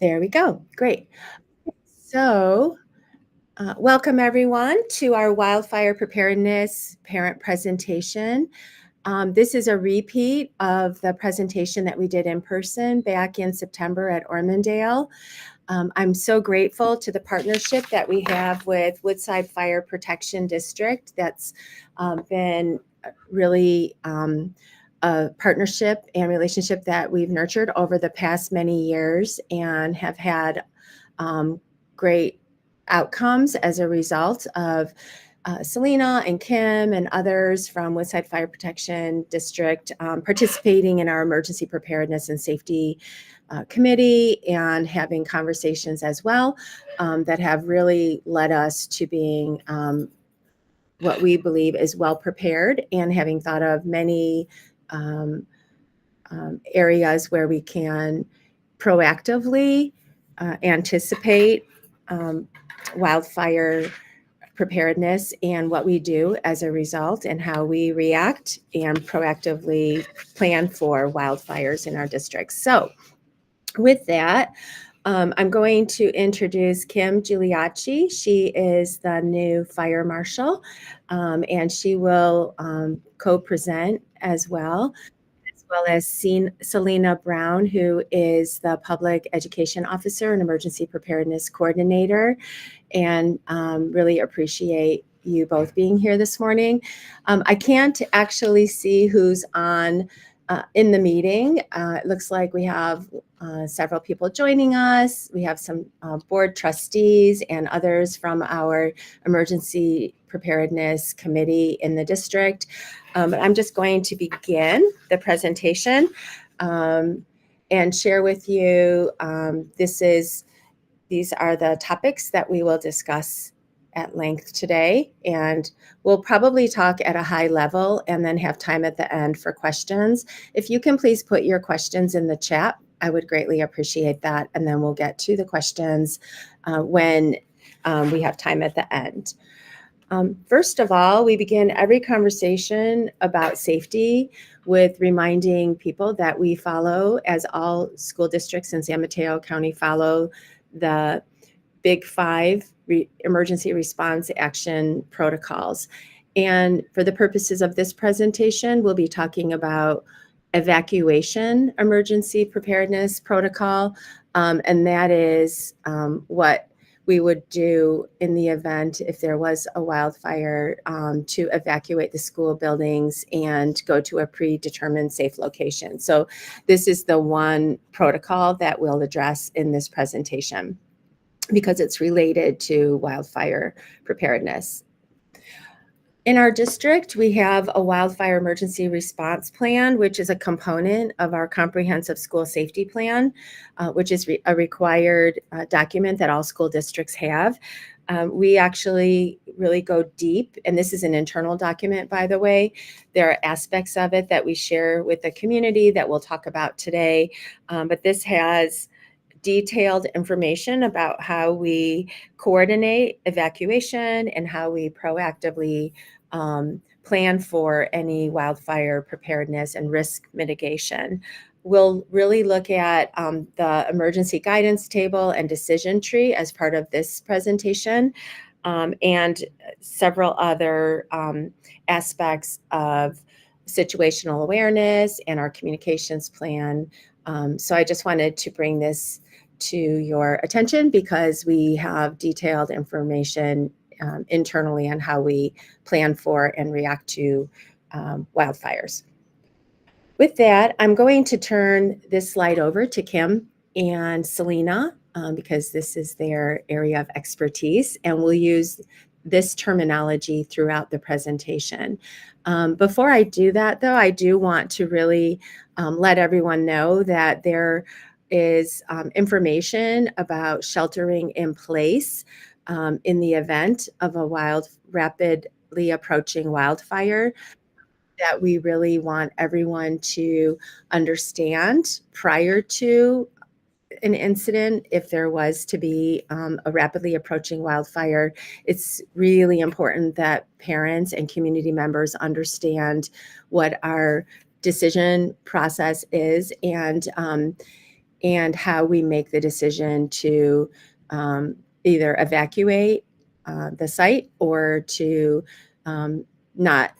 There we go. Great. So, welcome everyone to our wildfire preparedness parent presentation. This is a repeat of the presentation that we did in person back in September at Ormondale. I'm so grateful to the partnership that we have with Woodside Fire Protection District. That's been really a partnership and relationship that we've nurtured over the past many years and have had great outcomes as a result of Selena and Kim and others from Woodside Fire Protection District participating in our emergency preparedness and safety committee and having conversations as well that have really led us to being what we believe is well prepared and having thought of many areas where we can proactively anticipate wildfire preparedness and what we do as a result and how we react and proactively plan for wildfires in our districts. So with that, I'm going to introduce Kim Giuliacci. She is the new fire marshal, and she will co-present as well as Selena Brown, who is the Public Education Officer and Emergency Preparedness Coordinator, and really appreciate you both being here this morning. I can't actually see who's on in the meeting. It looks like we have several people joining us. We have some board trustees and others from our emergency preparedness committee in the district. But I'm just going to begin the presentation and share with you these are the topics that we will discuss at length today, and we'll probably talk at a high level and then have time at the end for questions. If you can please put your questions in the chat, I would greatly appreciate that, and then we'll get to the questions when we have time at the end. First of all, we begin every conversation about safety with reminding people that we follow, as all school districts in San Mateo County follow, the Big Five emergency response action protocols. And for the purposes of this presentation, we'll be talking about evacuation emergency preparedness protocol, and that is what we would do in the event if there was a wildfire to evacuate the school buildings and go to a predetermined safe location. So this is the one protocol that we'll address in this presentation because it's related to wildfire preparedness. In our district, we have a wildfire emergency response plan, which is a component of our comprehensive school safety plan, which is a required document that all school districts have. We actually really go deep, and this is an internal document, by the way. There are aspects of it that we share with the community that we'll talk about today, but this has detailed information about how we coordinate evacuation and how we proactively plan for any wildfire preparedness and risk mitigation. We'll really look at the emergency guidance table and decision tree as part of this presentation, and several other aspects of situational awareness and our communications plan. So I just wanted to bring this to your attention because we have detailed information internally on how we plan for and react to wildfires. With that, I'm going to turn this slide over to Kim and Selena because this is their area of expertise, and we'll use this terminology throughout the presentation. Before I do that, though, I do want to really let everyone know that there is information about sheltering in place in the event of a rapidly approaching wildfire that we really want everyone to understand prior to an incident. If there was to be a rapidly approaching wildfire, it's really important that parents and community members understand what our decision process is, and and how we make the decision to either evacuate the site or to not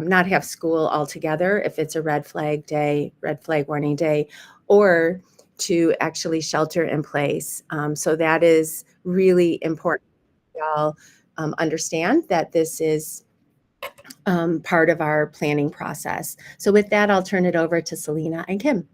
not have school altogether if it's a red flag day, red flag warning day, or to actually shelter in place. So that is really important. Y'all understand that this is part of our planning process. So with that, I'll turn it over to Selena and Kim.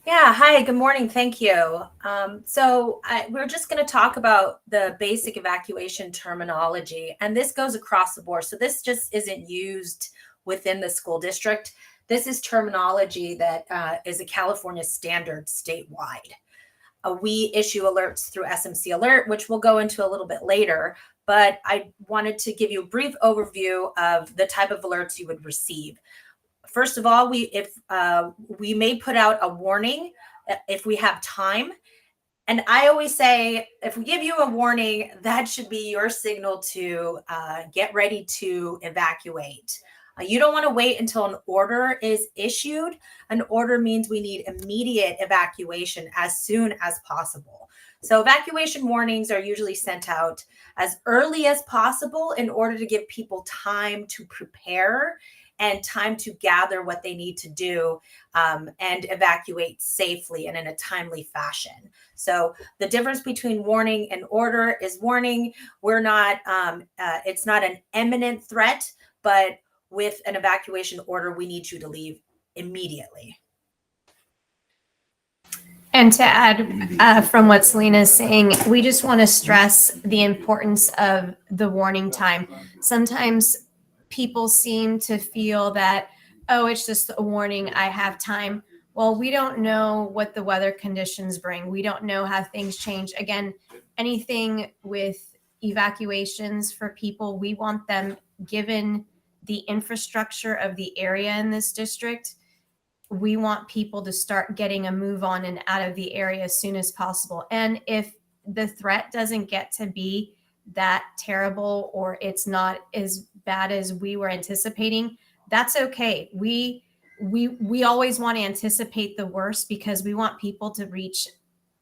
Yeah, hi, good morning. Thank you. We're just going to talk about the basic evacuation terminology, and this goes across the board. So this just isn't used within the school district. This is terminology that is a California standard statewide. We issue alerts through SMC Alert, which we'll go into a little bit later, but I wanted to give you a brief overview of the type of alerts you would receive. First of all, we may put out a warning if we have time. And I always say, if we give you a warning, that should be your signal to get ready to evacuate. You don't want to wait until an order is issued. An order means we need immediate evacuation as soon as possible. So evacuation warnings are usually sent out as early as possible in order to give people time to prepare and time to gather what they need to do and evacuate safely and in a timely fashion. So the difference between warning and order is warning. It's not an imminent threat, but with an evacuation order, we need you to leave immediately. And to add from what Selena is saying, we just want to stress the importance of the warning time. Sometimes people seem to feel that, oh, it's just a warning, I have time. Well, we don't know what the weather conditions bring. We don't know how things change. Again, anything with evacuations for people, we want them, given the infrastructure of the area in this district, we want people to start getting a move on and out of the area as soon as possible. And if the threat doesn't get to be that terrible, or it's not as bad as we were anticipating, that's okay. We always want to anticipate the worst, because we want people to reach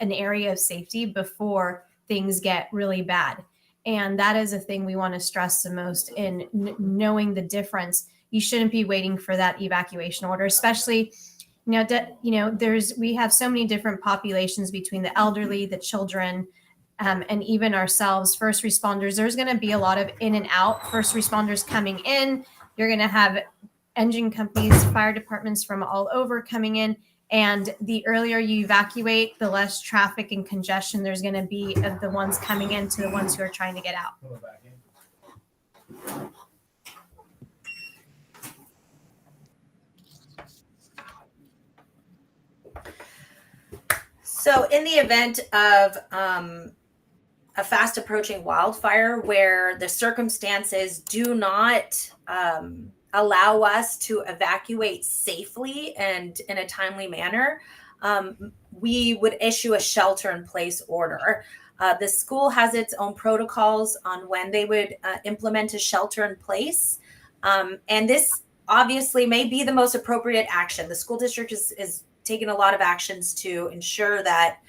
an area of safety before things get really bad. And that is a thing we want to stress the most in knowing the difference. You shouldn't be waiting for that evacuation order, especially, we have so many different populations between the elderly, the children, and even ourselves, first responders. There's going to be a lot of in and out first responders coming in. You're going to have engine companies, fire departments from all over coming in. And the earlier you evacuate, the less traffic and congestion there's going to be of the ones coming in to the ones who are trying to get out. So in the event of a fast approaching wildfire where the circumstances do not allow us to evacuate safely and in a timely manner, we would issue a shelter in place order. The school has its own protocols on when they would implement a shelter in place. And this obviously may be the most appropriate action. The school district is taking a lot of actions to ensure that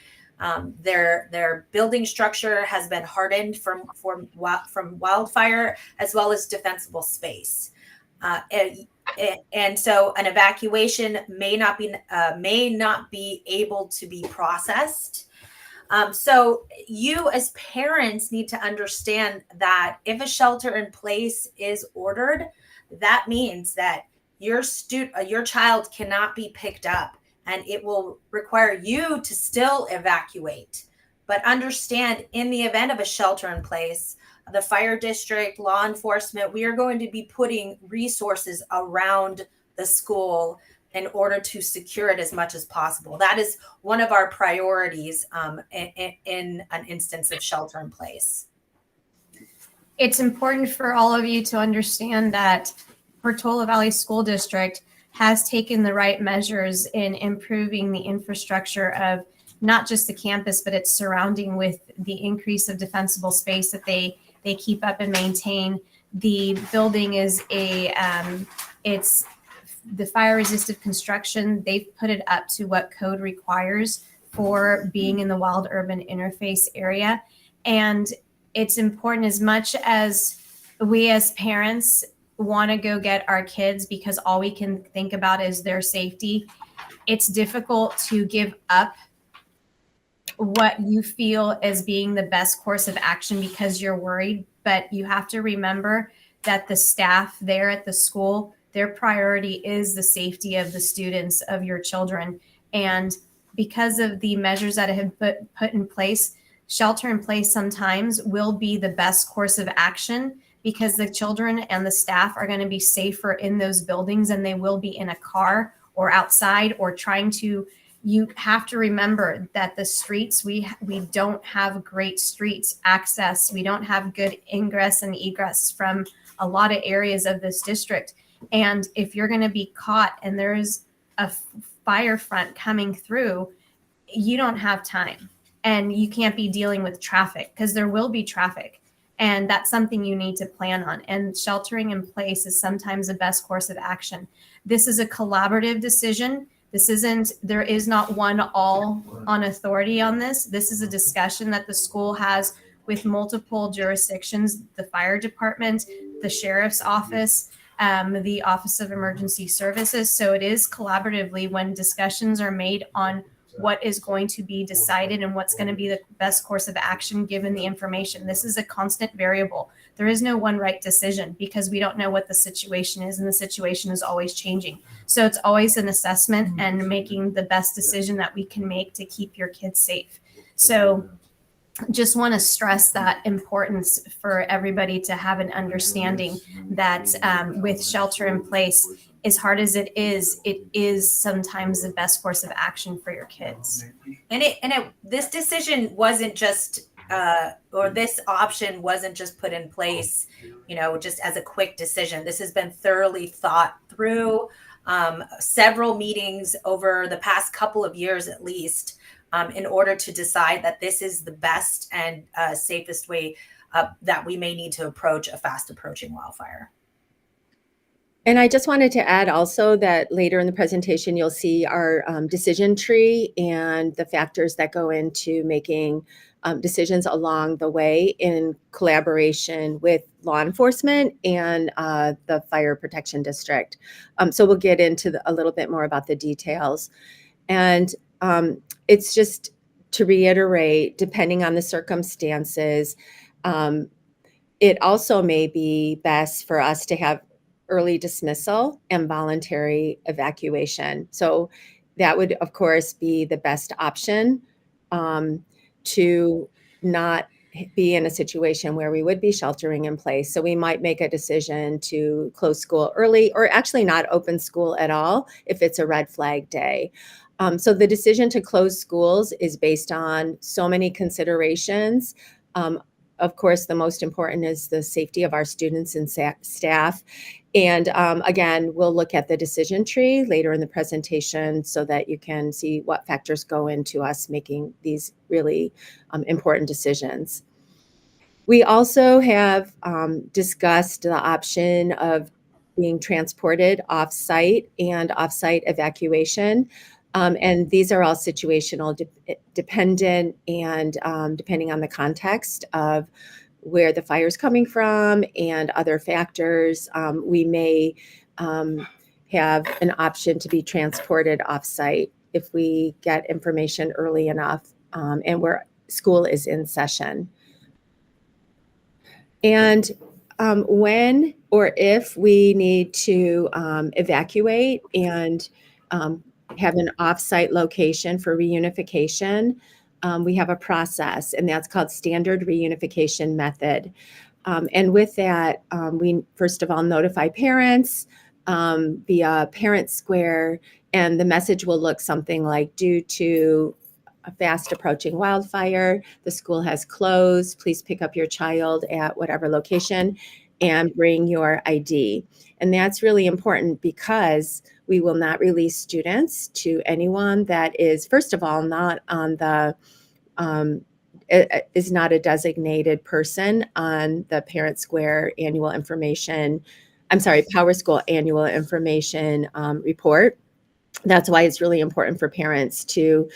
their building structure has been hardened from wildfire, as well as defensible space. And so an evacuation may not be able to be processed. So you as parents need to understand that if a shelter in place is ordered, that means that your child cannot be picked up, and it will require you to still evacuate. But understand, in the event of a shelter in place, the fire district, law enforcement, we are going to be putting resources around the school in order to secure it as much as possible. That is one of our priorities in an instance of shelter in place. It's important for all of you to understand that Portola Valley School District has taken the right measures in improving the infrastructure of not just the campus, but its surrounding, with the increase of defensible space that they keep up and maintain. The building is it's the fire resistant construction, they've put it up to what code requires for being in the wild urban interface area. And it's important, as much as we as parents want to go get our kids because all we can think about is their safety, it's difficult to give up what you feel as being the best course of action because you're worried. But you have to remember that the staff there at the school, their priority is the safety of the students, of your children. And because of the measures that have been put in place, shelter in place sometimes will be the best course of action because the children and the staff are going to be safer in those buildings than they will be in a car or outside or trying to. You have to remember that the streets, we don't have great streets access. We don't have good ingress and egress from a lot of areas of this district. And if you're going to be caught and there's a fire front coming through, you don't have time and you can't be dealing with traffic because there will be traffic. And that's something you need to plan on. And sheltering in place is sometimes the best course of action. This is a collaborative decision. There is not one all on authority on this. This is a discussion that the school has with multiple jurisdictions, the fire department, the sheriff's office, the Office of Emergency Services. So it is collaboratively when discussions are made on what is going to be decided and what's going to be the best course of action given the information. This is a constant variable. There is no one right decision because we don't know what the situation is, and the situation is always changing. So it's always an assessment and making the best decision that we can make to keep your kids safe. So just want to stress that importance for everybody to have an understanding that with shelter in place, as hard as it is sometimes the best course of action for your kids. And this decision wasn't just, or this option wasn't just put in place, just as a quick decision. This has been thoroughly thought through, several meetings over the past couple of years at least, in order to decide that this is the best and safest way that we may need to approach a fast approaching wildfire. And I just wanted to add also that later in the presentation, you'll see our decision tree and the factors that go into making decisions along the way in collaboration with law enforcement and the fire protection district. So we'll get into a little bit more about the details. And it's just to reiterate, depending on the circumstances, it also may be best for us to have early dismissal and voluntary evacuation. So that would, of course, be the best option to not be in a situation where we would be sheltering in place. So we might make a decision to close school early or actually not open school at all if it's a red flag day. So the decision to close schools is based on so many considerations. Of course, the most important is the safety of our students and staff. And again, we'll look at the decision tree later in the presentation so that you can see what factors go into us making these really important decisions. We also have discussed the option of being transported off-site and off-site evacuation. And these are all situational dependent and depending on the context of where the fire is coming from and other factors, we may have an option to be transported off-site if we get information early enough and where school is in session. And when or if we need to evacuate and have an off-site location for reunification, we have a process, and that's called standard reunification method. And with that, we first of all notify parents via Parent Square, and the message will look something like, due to a fast approaching wildfire, the school has closed. Please pick up your child at whatever location and bring your ID. And that's really important because we will not release students to anyone that is, first of all, not on the, is not a designated person on the Parent Square annual information. Power School annual information report. That's why it's really important for parents to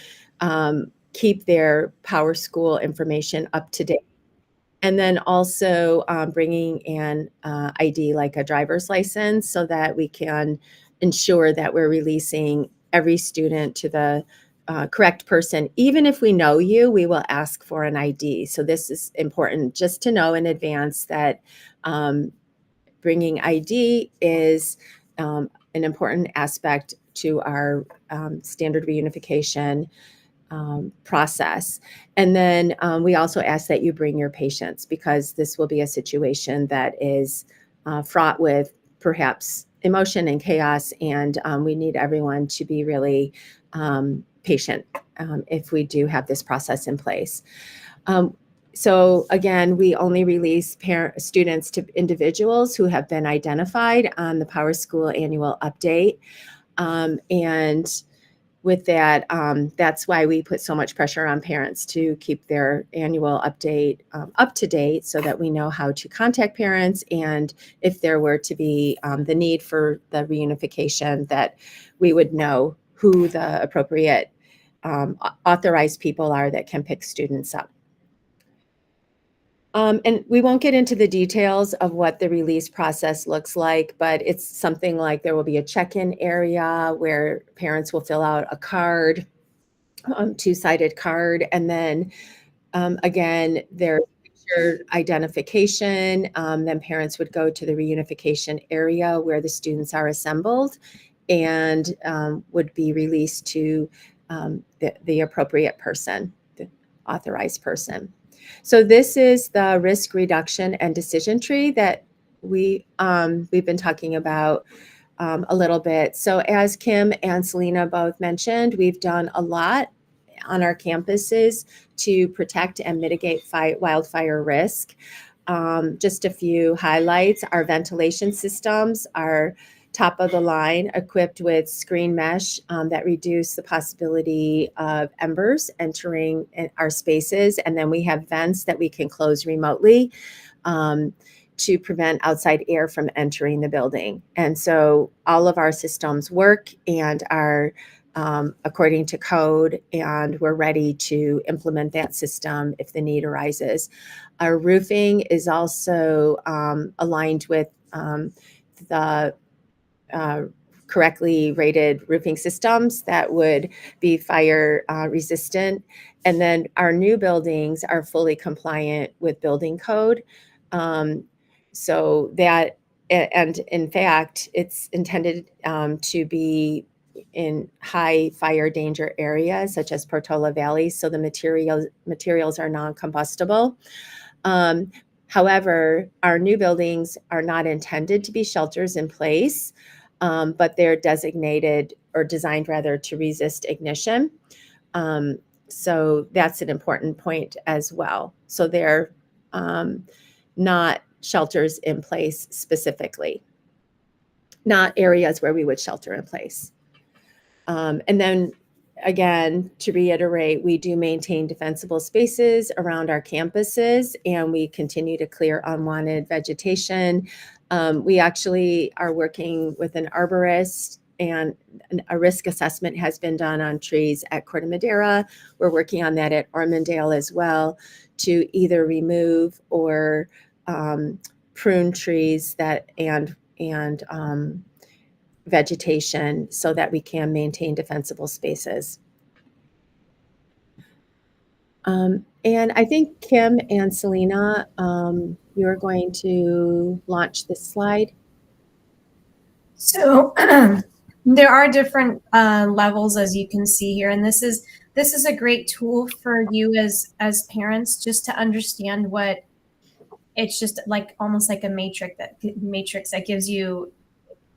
keep their Power School information up to date. And then also bringing an ID like a driver's license so that we can ensure that we're releasing every student to the correct person. Even if we know you, we will ask for an ID. So this is important just to know in advance that bringing ID is an important aspect to our standard reunification process. And then we also ask that you bring your patients, because this will be a situation that is fraught with perhaps emotion and chaos, and we need everyone to be really patient if we do have this process in place. So again, we only release students to individuals who have been identified on the Power School annual update. And with that, that's why we put so much pressure on parents to keep their annual update up to date so that we know how to contact parents, and if there were to be the need for the reunification, that we would know who the appropriate authorized people are that can pick students up. And we won't get into the details of what the release process looks like, but it's something like there will be a check-in area where parents will fill out a card, two-sided card, and then again, their picture identification. Then parents would go to the reunification area where the students are assembled and would be released to the appropriate person, the authorized person. So this is the risk reduction and decision tree that we've been talking about a little bit. So as Kim and Selena both mentioned, we've done a lot on our campuses to protect and mitigate wildfire risk. Just a few highlights: our ventilation systems are top of the line, equipped with screen mesh that reduce the possibility of embers entering our spaces. And then we have vents that we can close remotely to prevent outside air from entering the building. And so all of our systems work and are according to code, and we're ready to implement that system if the need arises. Our roofing is also aligned with the correctly rated roofing systems that would be fire resistant. And then our new buildings are fully compliant with building code. So that, and in fact, it's intended to be in high fire danger areas such as Portola Valley, so the materials are non-combustible. However, our new buildings are not intended to be shelters in place, but they're designated or designed rather to resist ignition. So that's an important point as well. So they're not shelters in place specifically, not areas where we would shelter in place. And then again, to reiterate, we do maintain defensible spaces around our campuses, and we continue to clear unwanted vegetation. We actually are working with an arborist, and a risk assessment has been done on trees at Corte Madera. We're working on that at Ormondale as well, to either remove or prune trees that and vegetation so that we can maintain defensible spaces. And I think Kim and Selena, you're going to launch this slide. So there are different levels, as you can see here, and this is a great tool for you as parents, just to understand what it's just like, almost like a matrix that gives you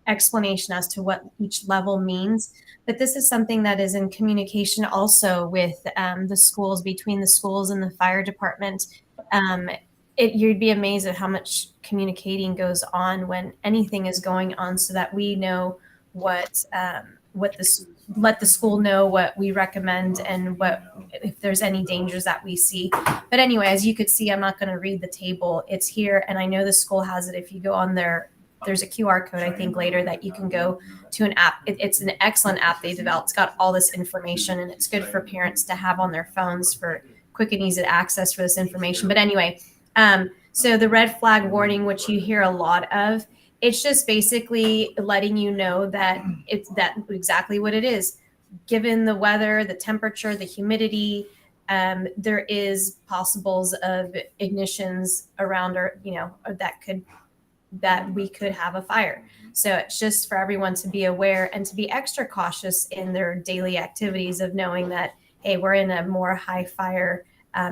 explanation as to what each level means. But this is something that is in communication also with the schools, between the schools and the fire department. You'd be amazed at how much communicating goes on when anything is going on, so that we know let the school know what we recommend and if there's any dangers that we see. But anyway, as you could see, I'm not going to read the table. It's here, and I know the school has it. If you go on their there's a QR code, I think, later that you can go to an app. It's an excellent app they developed. It's got all this information, and it's good for parents to have on their phones for quick and easy access for this information. But anyway, so the red flag warning, which you hear a lot of, it's just basically letting you know that it's that exactly what it is. Given the weather, the temperature, the humidity, there is possibles of ignitions around, or that we could have a fire. So it's just for everyone to be aware and to be extra cautious in their daily activities of knowing that, hey, we're in a more high fire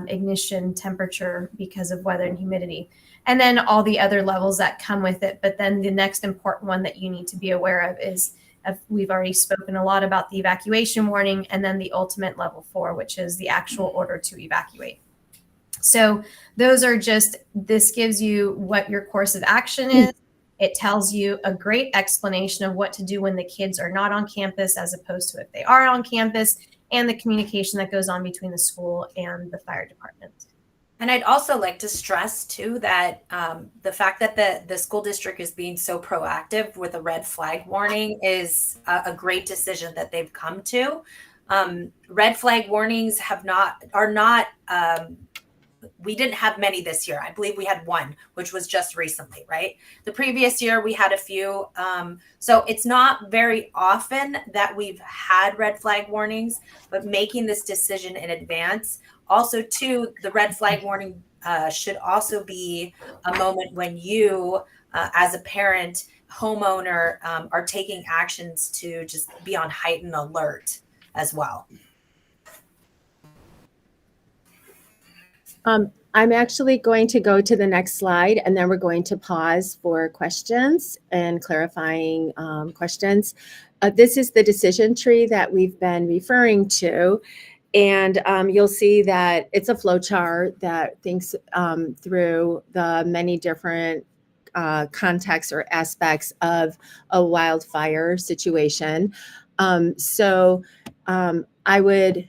ignition temperature because of weather and humidity. And then all the other levels that come with it. But then the next important one that you need to be aware of is, we've already spoken a lot about the evacuation warning, and then the ultimate level 4, which is the actual order to evacuate. So those are this gives you what your course of action is. It tells you a great explanation of what to do when the kids are not on campus as opposed to if they are on campus, and the communication that goes on between the school and the fire department. And I'd also like to stress too that the fact that the school district is being so proactive with a red flag warning is a great decision that they've come to. Red flag warnings are not we didn't have many this year. I believe we had one, which was just recently, right? The previous year we had a few. So it's not very often that we've had red flag warnings, but making this decision in advance. Also, too, the red flag warning should also be a moment when you, as a parent, homeowner, are taking actions to just be on heightened alert as well. I'm actually going to go to the next slide, and then we're going to pause for questions and clarifying questions. This is the decision tree that we've been referring to. And you'll see that it's a flow chart that thinks through the many different contexts or aspects of a wildfire situation. So I would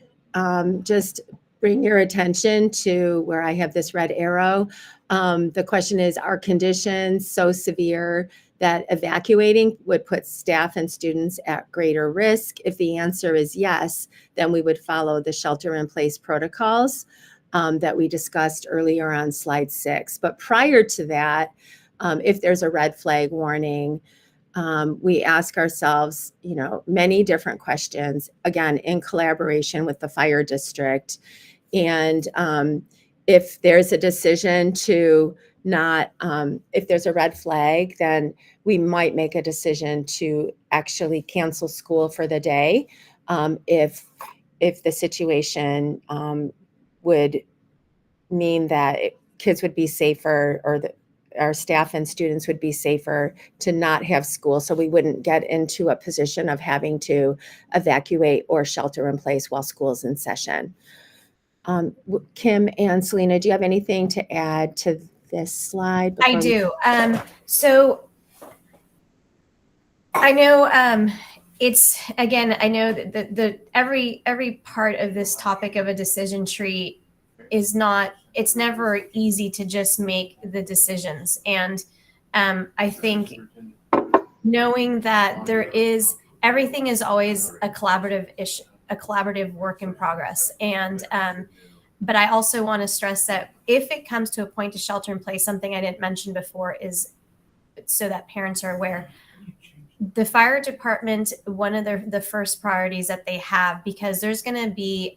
just bring your attention to where I have this red arrow. The question is, are conditions so severe that evacuating would put staff and students at greater risk? If the answer is yes, then we would follow the shelter-in-place protocols that we discussed earlier on slide 6. But prior to that, if there's a red flag warning, we ask ourselves, many different questions, again, in collaboration with the fire district. And if there's a decision to not, if there's a red flag, then we might make a decision to actually cancel school for the day if the situation would mean that kids would be safer, or our staff and students would be safer to not have school, so we wouldn't get into a position of having to evacuate or shelter in place while school's in session. Kim and Selena, do you have anything to add to this slide? I do. So I know it's, again, I know that the every part of this topic of a decision tree is not, it's never easy to just make the decisions. And I think knowing that everything is always a collaborative work in progress. And but I also want to stress that if it comes to a point to shelter in place, something I didn't mention before is, so that parents are aware, the fire department, one of the first priorities that they have, because there's going to be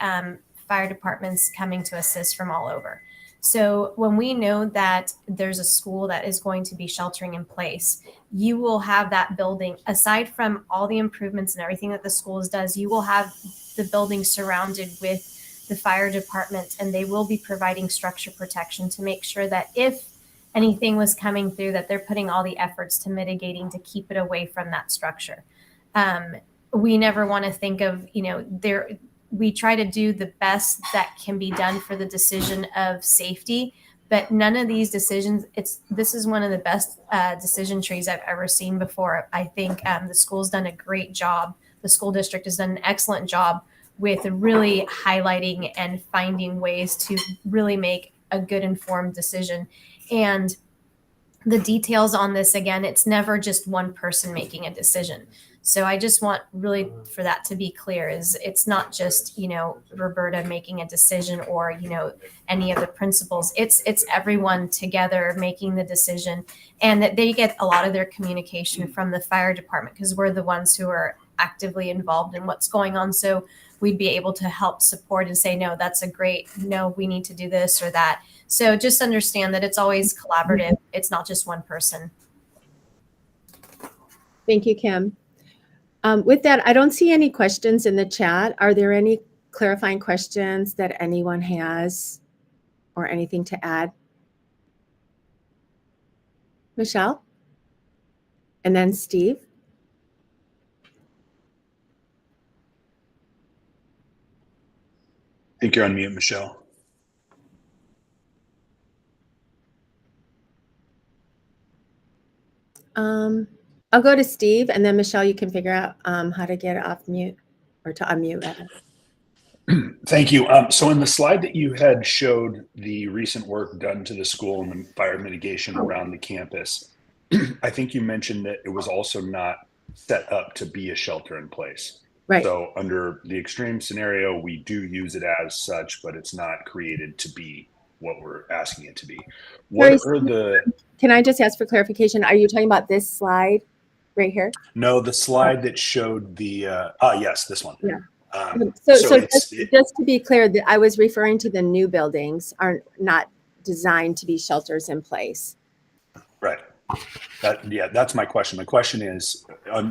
fire departments coming to assist from all over. So when we know that there's a school that is going to be sheltering in place, you will have that building, aside from all the improvements and everything that the schools does, you will have the building surrounded with the fire department, and they will be providing structure protection to make sure that if anything was coming through, that they're putting all the efforts to mitigating to keep it away from that structure. We never want to think of, we try to do the best that can be done for the decision of safety, but none of these decisions, this is one of the best decision trees I've ever seen before. I think the school's done a great job. The school district has done an excellent job with really highlighting and finding ways to really make a good informed decision. And the details on this, again, it's never just one person making a decision. So I just want really for that to be clear, is it's not just, Roberta making a decision, or, any of the principals. It's everyone together making the decision, and that they get a lot of their communication from the fire department, because we're the ones who are actively involved in what's going on. So we'd be able to help support and say, no, that's a great, no, we need to do this or that. So just understand that it's always collaborative. It's not just one person. Thank you, Kim. With that, I don't see any questions in the chat. Are there any clarifying questions that anyone has, or anything to add? Michelle? And then Steve? I think you're on mute, Michelle. I'll go to Steve, and then Michelle, you can figure out how to get off mute, or to unmute rather. Thank you. So in the slide that you had showed the recent work done to the school and the fire mitigation around the campus, I think you mentioned that it was also not set up to be a shelter in place. Right. So under the extreme scenario, we do use it as such, but it's not created to be what we're asking it to be. What are the... Can I just ask for clarification? Are you talking about this slide right here? No, the slide that showed the, yes, this one. Yeah. So just to be clear, that I was referring to the new buildings are not designed to be shelters in place. Right. That's my question. My question is,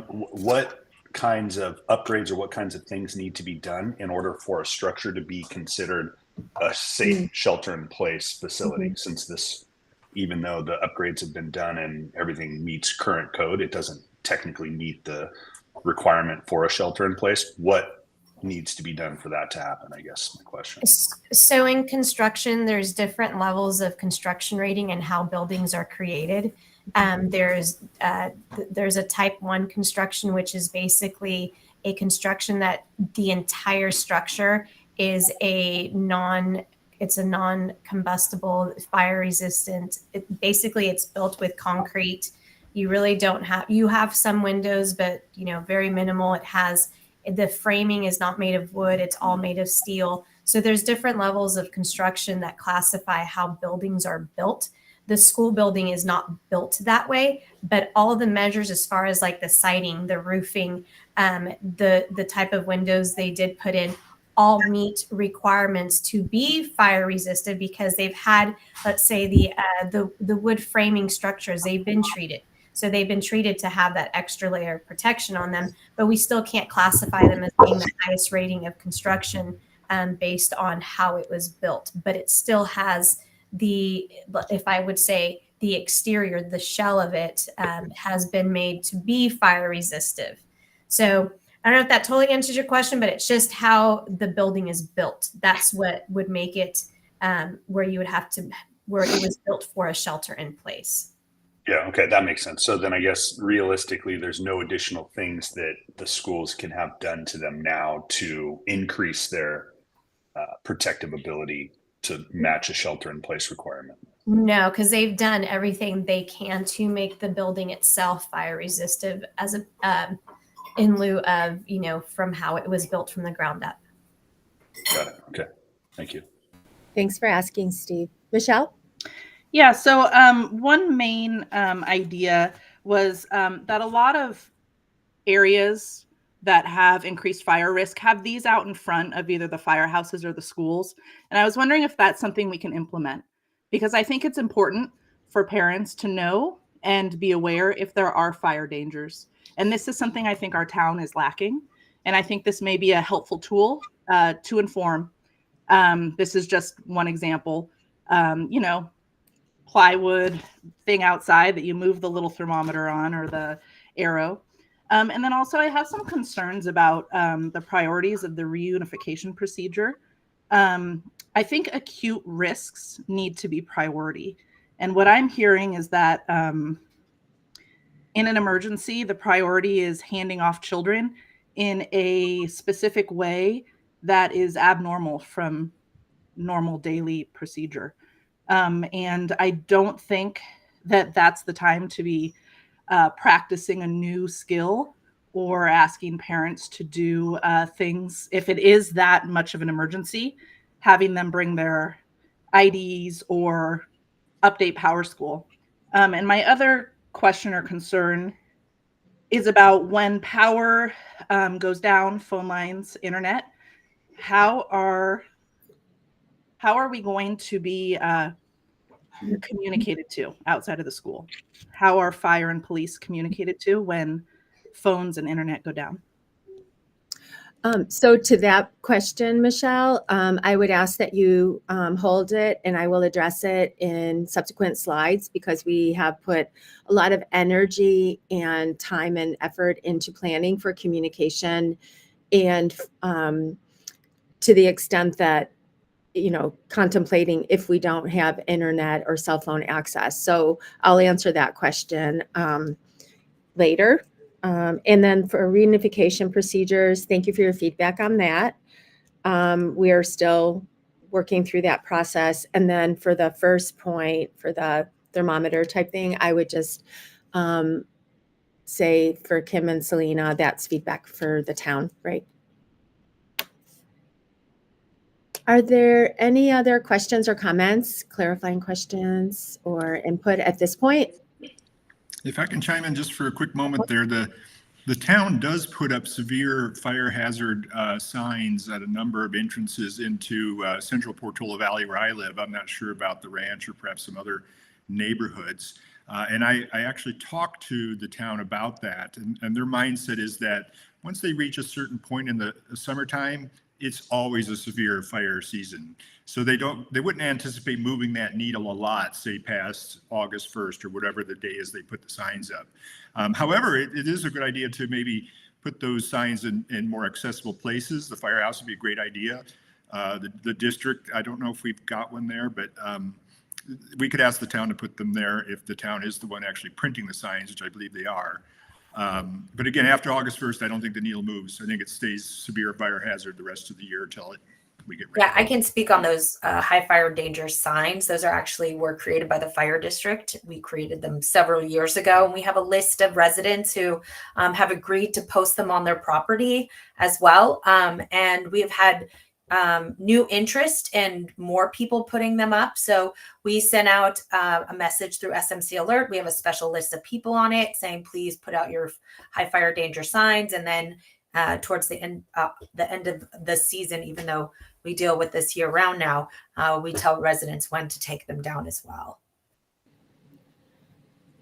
what kinds of upgrades or what kinds of things need to be done in order for a structure to be considered a safe shelter in place facility? Since this, even though the upgrades have been done and everything meets current code, it doesn't technically meet the requirement for a shelter in place. What needs to be done for that to happen, I guess my question. So in construction, there's different levels of construction rating and how buildings are created. There's a type 1 construction, which is basically a construction that the entire structure is a non-combustible, fire resistant. Basically it's built with concrete. You really don't have, you have some windows, but very minimal. The framing is not made of wood, it's all made of steel. So there's different levels of construction that classify how buildings are built. The school building is not built that way, but all of the measures as far as like the siding, the roofing, the type of windows they did put in, all meet requirements to be fire resistant, because they've had, let's say, the wood framing structures, they've been treated. So they've been treated to have that extra layer of protection on them, but we still can't classify them as being the highest rating of construction based on how it was built. But it still has if I would say, the exterior, the shell of it has been made to be fire resistive. So I don't know if that totally answers your question, but it's just how the building is built. That's what would make it where it was built for a shelter in place. Yeah, okay, that makes sense. So then I guess realistically, there's no additional things that the schools can have done to them now to increase their protective ability to match a shelter in place requirement. No, because they've done everything they can to make the building itself fire resistive as in lieu of, from how it was built from the ground up. Got it. Okay. Thank you. Thanks for asking, Steve. Michelle? Yeah, so one main idea was that a lot of areas that have increased fire risk have these out in front of either the firehouses or the schools. And I was wondering if that's something we can implement, because I think it's important for parents to know and be aware if there are fire dangers. And this is something I think our town is lacking. And I think this may be a helpful tool to inform. This is just one example. Plywood thing outside that you move the little thermometer on, or the arrow. And then also I have some concerns about the priorities of the reunification procedure. I think acute risks need to be priority. And what I'm hearing is that in an emergency, the priority is handing off children in a specific way that is abnormal from normal daily procedure. And I don't think that's the time to be practicing a new skill or asking parents to do things. If it is that much of an emergency, having them bring their IDs or update PowerSchool. And my other question or concern is about when power goes down, phone lines, internet. How are we going to be communicated to outside of the school? How are fire and police communicated to when phones and internet go down? So to that question, Michelle, I would ask that you hold it, and I will address it in subsequent slides, because we have put a lot of energy and time and effort into planning for communication, and to the extent that, contemplating if we don't have internet or cell phone access. So I'll answer that question later. And then for reunification procedures, thank you for your feedback on that. We are still working through that process. And then for the first point, for the thermometer type thing, I would just say for Kim and Selena, that's feedback for the town, right? Are there any other questions or comments, clarifying questions or input at this point? If I can chime in just for a quick moment there, the town does put up severe fire hazard signs at a number of entrances into central Portola Valley where I live. I'm not sure about the ranch or perhaps some other neighborhoods. And I actually talked to the town about that. And their mindset is that once they reach a certain point in the summertime, it's always a severe fire season. So they wouldn't anticipate moving that needle a lot, say past August 1st or whatever the day is they put the signs up. However, it is a good idea to maybe put those signs in more accessible places. The firehouse would be a great idea. The district, I don't know if we've got one there, but we could ask the town to put them there if the town is the one actually printing the signs, which I believe they are. But again, after August 1st, I don't think the needle moves. I think it stays severe fire hazard the rest of the year until we get ready. Yeah, I can speak on those high fire danger signs. Those were created by the fire district. We created them several years ago, and we have a list of residents who have agreed to post them on their property as well. And we have had new interest and more people putting them up. So we sent out a message through SMC Alert. We have a special list of people on it saying, please put out your high fire danger signs. And then towards the end of the season, even though we deal with this year round now, we tell residents when to take them down as well.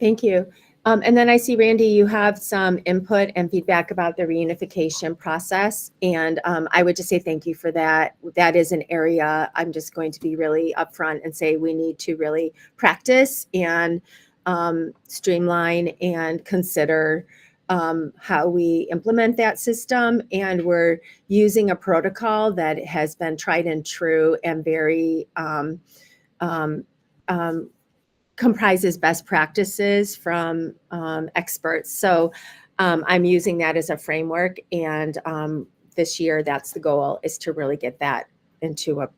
Thank you. And then I see, Randy, you have some input and feedback about the reunification process. And I would just say thank you for that. That is an area I'm just going to be really upfront and say we need to really practice and streamline and consider how we implement that system. And we're using a protocol that has been tried and true and very comprises best practices from experts. So I'm using that as a framework. And this year, that's the goal, is to really get that into a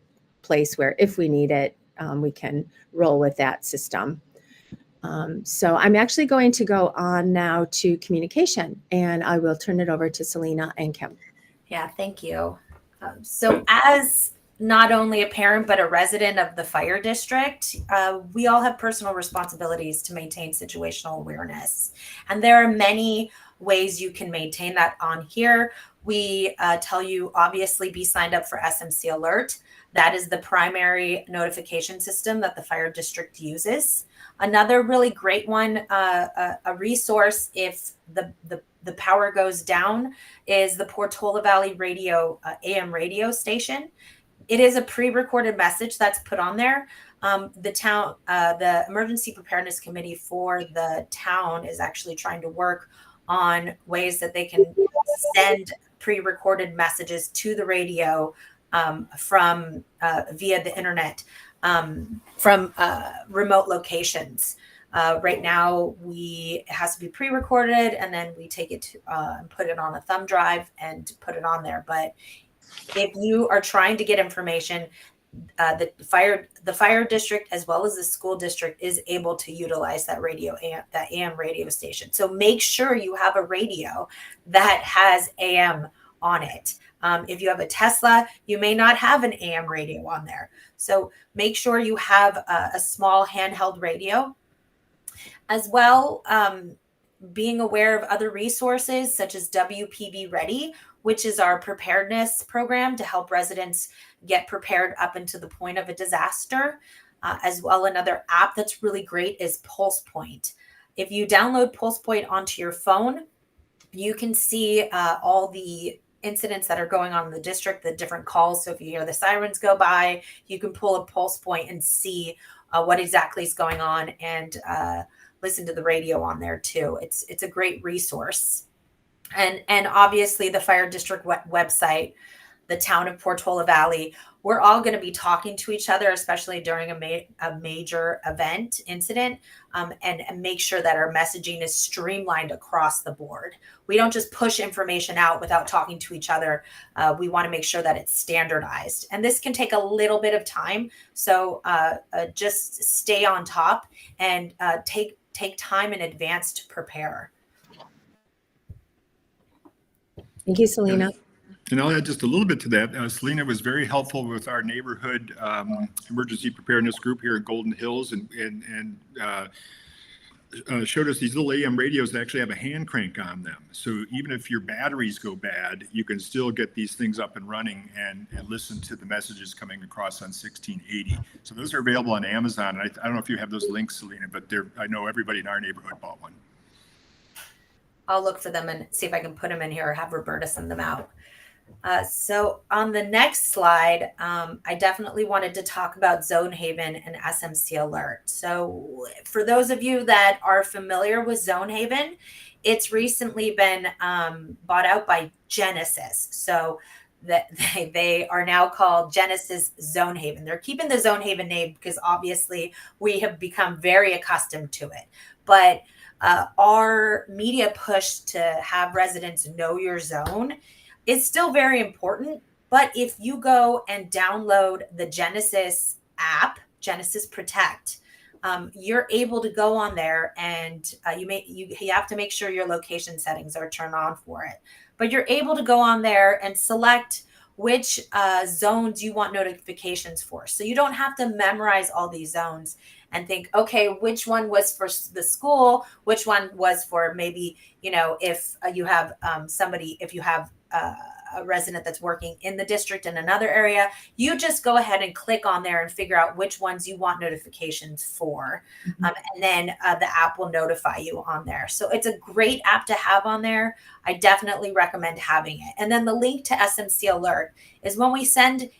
place where if we need it, we can roll with that system. So I'm actually going to go on now to communication, and I will turn it over to Selena and Kim. Yeah, thank you. So as not only a parent, but a resident of the fire district, we all have personal responsibilities to maintain situational awareness. And there are many ways you can maintain that on here. We tell you, obviously, be signed up for SMC Alert. That is the primary notification system that the fire district uses. Another really great one, a resource if the power goes down, is the Portola Valley Radio AM radio station. It is a pre-recorded message that's put on there. The Emergency Preparedness Committee for the town is actually trying to work on ways that they can send pre-recorded messages to the radio from via the internet from remote locations. Right now, it has to be pre-recorded, and then we take it and put it on a thumb drive and put it on there. But if you are trying to get information, the fire district as well as the school district is able to utilize that AM radio station. So make sure you have a radio that has AM on it. If you have a Tesla, you may not have an AM radio on there. So make sure you have a small handheld radio as well. Being aware of other resources such as WPD Ready, which is our preparedness program to help residents get prepared up into the point of a disaster. As well, another app that's really great is Pulse Point. If you download Pulse Point onto your phone, you can see all the incidents that are going on in the district, the different calls. So if you hear the sirens go by, you can pull a Pulse Point and see what exactly is going on, and listen to the radio on there too. It's a great resource. And obviously the fire district website, the town of Portola Valley, we're all going to be talking to each other, especially during a major event incident, and make sure that our messaging is streamlined across the board. We don't just push information out without talking to each other. We want to make sure that it's standardized. And this can take a little bit of time. So just stay on top and take time in advance to prepare. Thank you, Selena. And I'll add just a little bit to that. Selena was very helpful with our neighborhood emergency preparedness group here in Golden Hills, and showed us these little AM radios that actually have a hand crank on them. So even if your batteries go bad, you can still get these things up and running and listen to the messages coming across on 1680. So those are available on Amazon. I don't know if you have those links, Selena, but I know everybody in our neighborhood bought one. I'll look for them and see if I can put them in here or have Roberta send them out. So on the next slide, I definitely wanted to talk about Zone Haven and SMC Alert. So for those of you that are familiar with Zone Haven, it's recently been bought out by Genesis. So that they are now called Genesis Zone Haven. They're keeping the Zone Haven name because obviously we have become very accustomed to it. But our media push to have residents know your zone is still very important. But if you go and download the Genesis app, Genesis Protect, you're able to go on there, and you have to make sure your location settings are turned on for it. But you're able to go on there and select which zones you want notifications for. So you don't have to memorize all these zones and think, okay, which one was for the school, which one was for maybe, if you have if you have a resident that's working in the district in another area, you just go ahead and click on there and figure out which ones you want notifications for. Mm-hmm. And then the app will notify you on there. So it's a great app to have on there. I definitely recommend having it. And then the link to SMC Alert is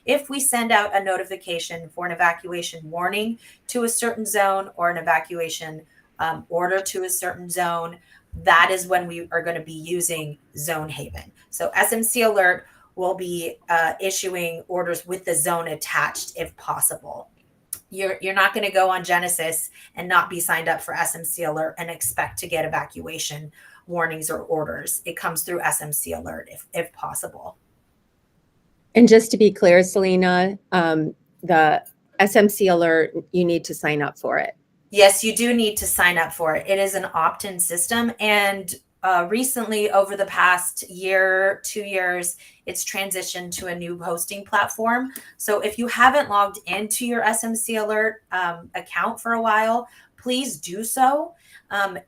if we send out a notification for an evacuation warning to a certain zone or an evacuation order to a certain zone, that is when we are going to be using Zone Haven. So SMC Alert will be issuing orders with the zone attached if possible. You're not going to go on Genesis and not be signed up for SMC Alert and expect to get evacuation warnings or orders. It comes through SMC Alert if possible. And just to be clear, Selena, the SMC Alert, you need to sign up for it. Yes, you do need to sign up for it. It is an opt-in system. And recently, over the past 2 years, it's transitioned to a new hosting platform. So if you haven't logged into your SMC Alert account for a while, please do so.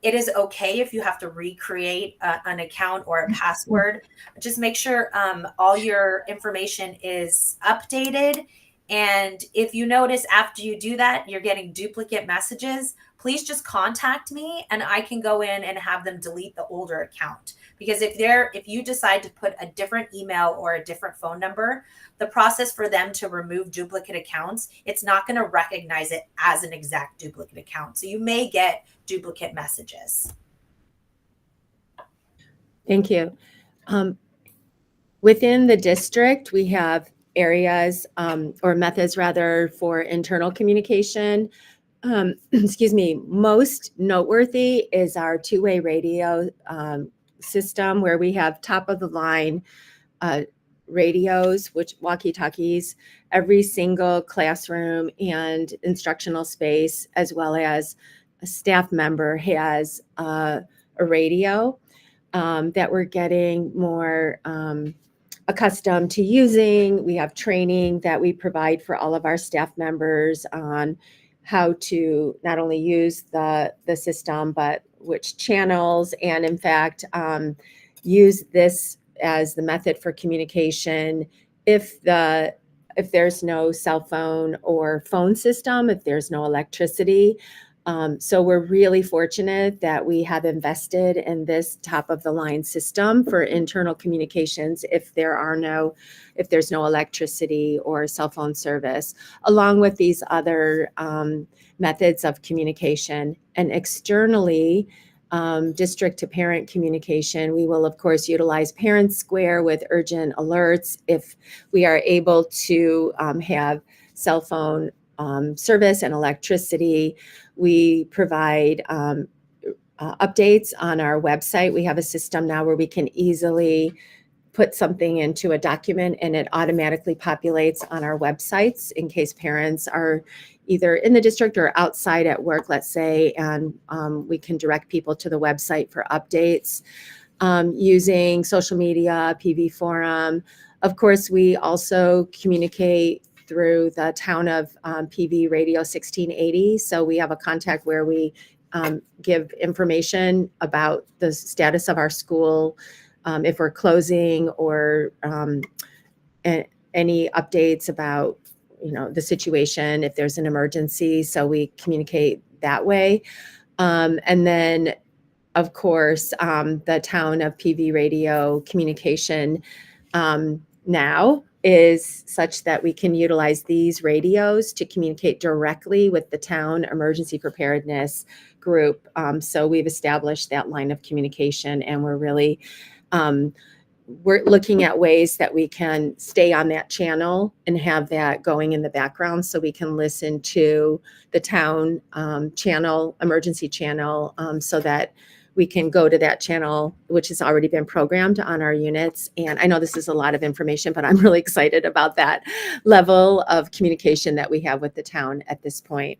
It is okay if you have to recreate an account or a password. Just make sure all your information is updated. And if you notice after you do that, you're getting duplicate messages, please just contact me and I can go in and have them delete the older account. Because if you decide to put a different email or a different phone number, the process for them to remove duplicate accounts, it's not going to recognize it as an exact duplicate account. So you may get duplicate messages. Thank you. Within the district, we have areas or methods rather for internal communication. Most noteworthy is our two-way radio system where we have top of the line radios, which walkie-talkies, every single classroom and instructional space, as well as a staff member has a radio that we're getting more accustomed to using. We have training that we provide for all of our staff members on how to not only use the system, but which channels, and in fact, use this as the method for communication if there's no cell phone or phone system, if there's no electricity. So we're really fortunate that we have invested in this top of the line system for internal communications if there's no electricity or cell phone service, along with these other methods of communication. And externally, district to parent communication, we will of course utilize Parent Square with urgent alerts if we are able to have cell phone service and electricity. We provide updates on our website. We have a system now where we can easily put something into a document and it automatically populates on our websites in case parents are either in the district or outside at work, let's say, and we can direct people to the website for updates. Using social media, PV Forum. Of course, we also communicate through the town of PV Radio 1680. So we have a contact where we give information about the status of our school, if we're closing, or any updates about the situation, if there's an emergency. So we communicate that way. And then, of course, the town of PV Radio communication now is such that we can utilize these radios to communicate directly with the town emergency preparedness group. So we've established that line of communication, and we're really we're looking at ways that we can stay on that channel and have that going in the background so we can listen to the town channel, emergency channel, so that we can go to that channel, which has already been programmed on our units. And I know this is a lot of information, but I'm really excited about that level of communication that we have with the town at this point.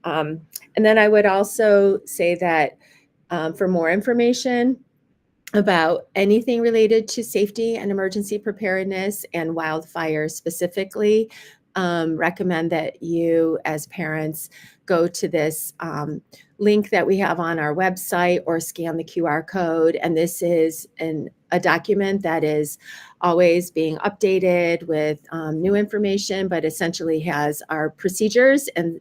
And then I would also say that for more information about anything related to safety and emergency preparedness and wildfire specifically, recommend that you as parents go to this link that we have on our website or scan the QR code. And this is a document that is always being updated with new information, but essentially has our procedures and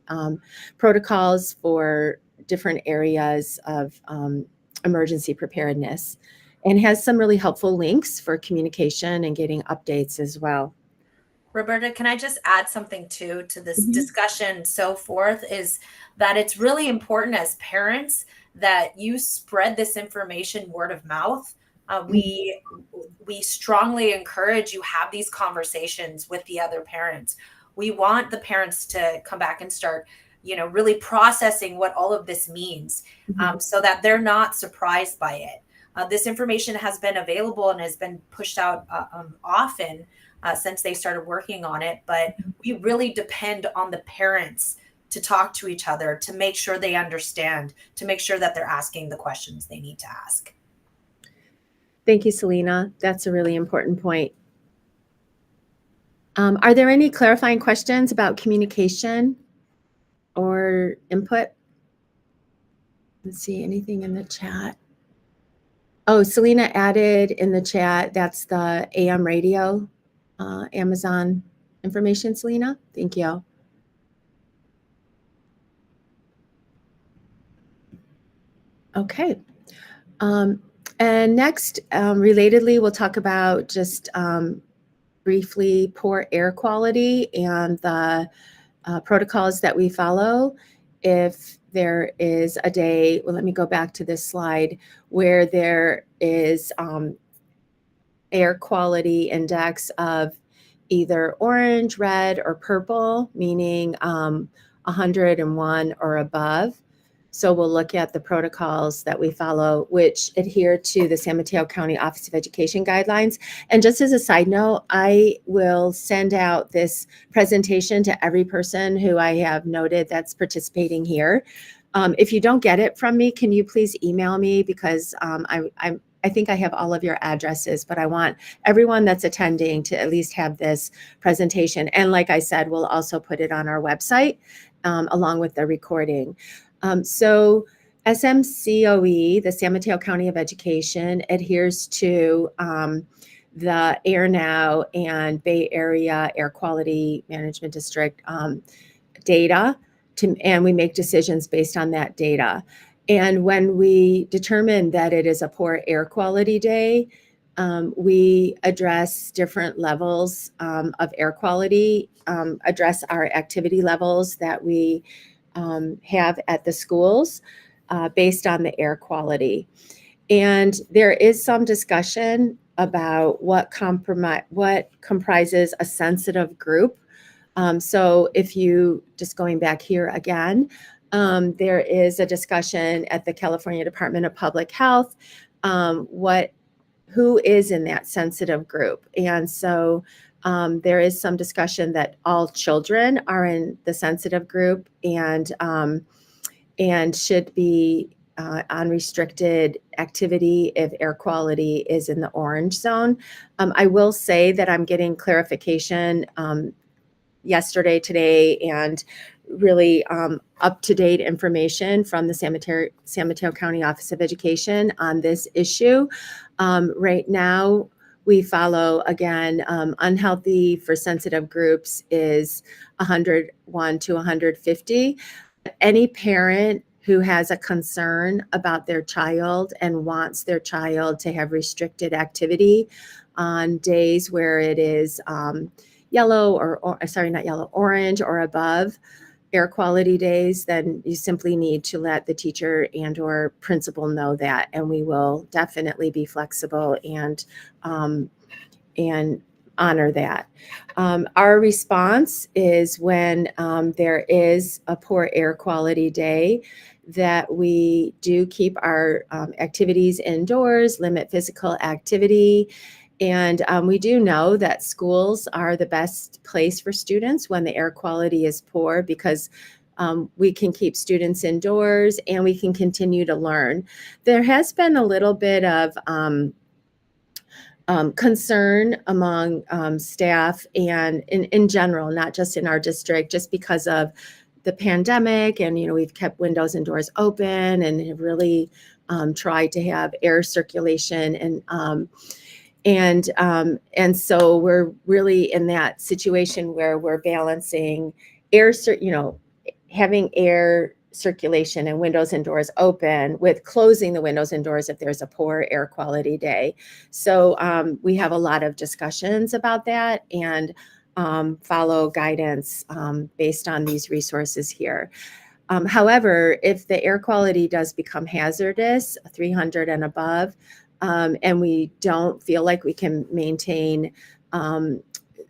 protocols for different areas of emergency preparedness, and has some really helpful links for communication and getting updates as well. Roberta, can I just add something too to this discussion so forth, is that it's really important as parents that you spread this information word of mouth. We strongly encourage you have these conversations with the other parents. We want the parents to come back and start, really processing what all of this means, so that they're not surprised by it. This information has been available and has been pushed out often since they started working on it, but we really depend on the parents to talk to each other, to make sure they understand, to make sure that they're asking the questions they need to ask. Thank you, Selena. That's a really important point. Are there any clarifying questions about communication or input? Let's see, anything in the chat? Oh, Selena added in the chat, that's the AM radio, Amazon information, Selena. Thank you. Okay. And next, relatedly, we'll talk about just briefly poor air quality and the protocols that we follow if there is a day, well, let me go back to this slide, where there is air quality index of either orange, red, or purple, meaning 101 or above. So we'll look at the protocols that we follow, which adhere to the San Mateo County Office of Education guidelines. And just as a side note, I will send out this presentation to every person who I have noted that's participating here. If you don't get it from me, can you please email me, because I think I have all of your addresses, but I want everyone that's attending to at least have this presentation. And like I said, we'll also put it on our website along with the recording. So SMCOE, the San Mateo County of Education, adheres to the Air Now and Bay Area Air Quality Management District data, and we make decisions based on that data. And when we determine that it is a poor air quality day, we address different levels of air quality, address our activity levels that we have at the schools based on the air quality. And there is some discussion about what comprises a sensitive group. So if you, just going back here again, there is a discussion at the California Department of Public Health, who is in that sensitive group. And so there is some discussion that all children are in the sensitive group and should be on restricted activity if air quality is in the orange zone. I will say that I'm getting clarification yesterday, today, and really up-to-date information from the San Mateo County Office of Education on this issue. Right now, we follow, again, unhealthy for sensitive groups is 101 to 150. Any parent who has a concern about their child and wants their child to have restricted activity on days where it is yellow orange or above air quality days, then you simply need to let the teacher and or principal know that, and we will definitely be flexible and honor that. Our response is when there is a poor air quality day, that we do keep our activities indoors, limit physical activity. And we do know that schools are the best place for students when the air quality is poor, because we can keep students indoors and we can continue to learn. There has been a little bit of concern among staff and in general, not just in our district, just because of the pandemic. And, we've kept windows and doors open and have really tried to have air circulation. And so we're really in that situation where we're balancing having air circulation and windows and doors open with closing the windows and doors if there's a poor air quality day. So we have a lot of discussions about that and follow guidance based on these resources here. However, if the air quality does become hazardous, 300 and above, and we don't feel like we can maintain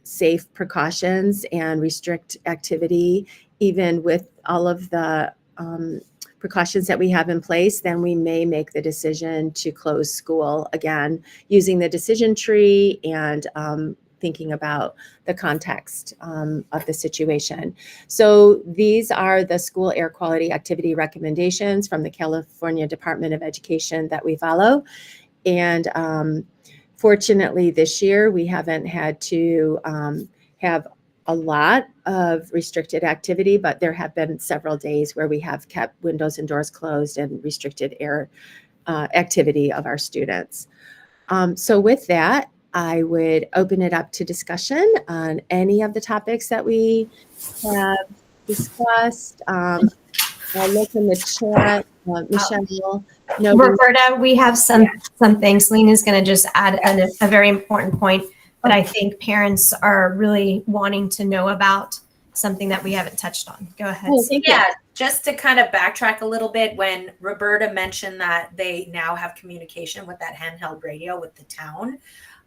safe precautions and restrict activity, even with all of the precautions that we have in place, then we may make the decision to close school again, using the decision tree and thinking about the context of the situation. So these are the school air quality activity recommendations from the California Department of Education that we follow. And fortunately, this year, we haven't had to have a lot of restricted activity, but there have been several days where we have kept windows and doors closed and restricted air activity of our students. So with that, I would open it up to discussion on any of the topics that we have discussed. I'll look in the chat. Michelle. Roberta, we have some things. Lena's going to just add a very important point that I think parents are really wanting to know about. something that we haven't touched on. Go ahead. Oh, thank you. Yeah, just to kind of backtrack a little bit, when Roberta mentioned that they now have communication with that handheld radio with the town,